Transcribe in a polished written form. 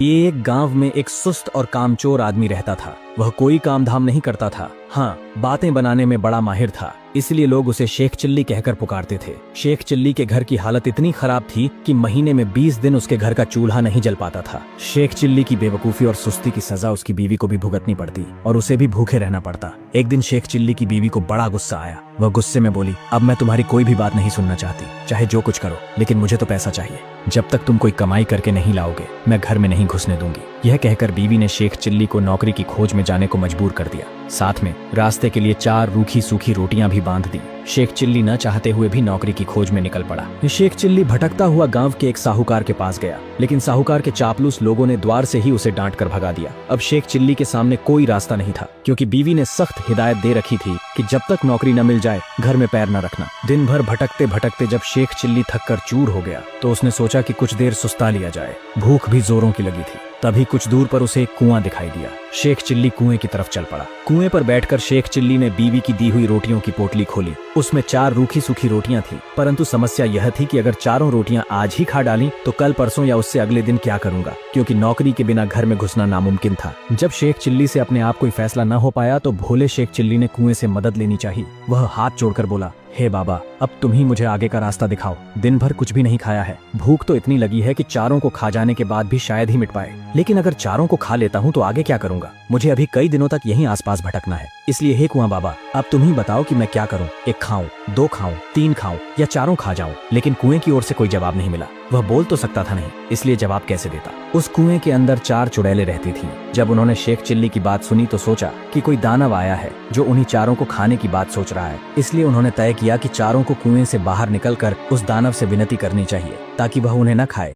ये एक गांव में एक सुस्त और कामचोर आदमी रहता था। वह कोई काम धाम नहीं करता था, हाँ बातें बनाने में बड़ा माहिर था, इसलिए लोग उसे शेख चिल्ली कहकर पुकारते थे। शेख चिल्ली के घर की हालत इतनी खराब थी कि महीने में 20 दिन उसके घर का चूल्हा नहीं जल पाता था। शेख चिल्ली की बेवकूफी और सुस्ती की सजा उसकी बीवी को भी भुगतनी पड़ती और उसे भी भूखे रहना पड़ता। एक दिन शेख चिल्ली की बीवी को बड़ा गुस्सा आया। वह गुस्से में बोली, अब मैं तुम्हारी कोई भी बात नहीं सुनना चाहती, चाहे जो कुछ करो, लेकिन मुझे तो पैसा चाहिए। जब तक तुम कोई कमाई करके नहीं लाओगे मैं घर में नहीं घुसने दूंगी। यह कहकर बीवी ने शेख चिल्ली को नौकरी की खोज में जाने को मजबूर कर दिया। साथ में रास्ते के लिए 4 रूखी सूखी रोटियां भी बांध दी। शेख चिल्ली न चाहते हुए भी नौकरी की खोज में निकल पड़ा। शेख चिल्ली भटकता हुआ गांव के एक साहूकार के पास गया, लेकिन साहूकार के चापलूस लोगों ने द्वार से ही उसे डांट कर भगा दिया। अब शेख चिल्ली के सामने कोई रास्ता नहीं था, क्योंकि बीवी ने सख्त हिदायत दे रखी थी कि जब तक नौकरी न मिल जाए घर में पैर न रखना। दिन भर भटकते भटकते जब शेख चिल्ली थक कर चूर हो गया तो उसने सोचा कि कुछ देर सुस्ता लिया जाए। भूख भी जोरों की लगी थी। तभी कुछ दूर पर उसे एक कुआं दिखाई दिया। शेख चिल्ली कुएं की तरफ चल पड़ा। कुएं पर बैठकर शेख चिल्ली ने बीवी की दी हुई रोटियों की पोटली खोली। उसमें 4 रूखी सूखी रोटियां थी, परंतु समस्या यह थी कि अगर चारों रोटियां आज ही खा डाली तो कल परसों या उससे अगले दिन क्या करूंगा, क्योंकि नौकरी के बिना घर में घुसना नामुमकिन था। जब शेख चिल्ली से अपने आप कोई फैसला न हो पाया तो भोले शेख चिल्ली ने कुएं से मदद लेनी चाहिए। वह हाथ जोड़कर बोला, हे बाबा, अब तुम ही मुझे आगे का रास्ता दिखाओ। दिन भर कुछ भी नहीं खाया है, भूख तो इतनी लगी है कि चारों को खा जाने के बाद भी शायद ही मिट पाए, लेकिन अगर चारों को खा लेता हूँ तो आगे क्या करूंगा। मुझे अभी कई दिनों तक यहीं आसपास भटकना है, इसलिए हे कुआं बाबा, अब तुम ही बताओ कि मैं क्या करूं। 1 खाऊं, 2 खाऊं, 3 खाऊं या चारों खा जाऊं। लेकिन कुएं की ओर से कोई जवाब नहीं मिला। वह बोल तो सकता था नहीं, इसलिए जवाब कैसे देता। उस कुएं के अंदर 4 चुड़ैलें रहती थीं। जब उन्होंने शेख चिल्ली की बात सुनी तो सोचा कि कोई दानव आया है जो उन्हीं चारों को खाने की बात सोच रहा है। इसलिए उन्होंने तय किया कि चारों को कुएं से बाहर निकलकर उस दानव से विनती करनी चाहिए ताकि वह उन्हें न खाए।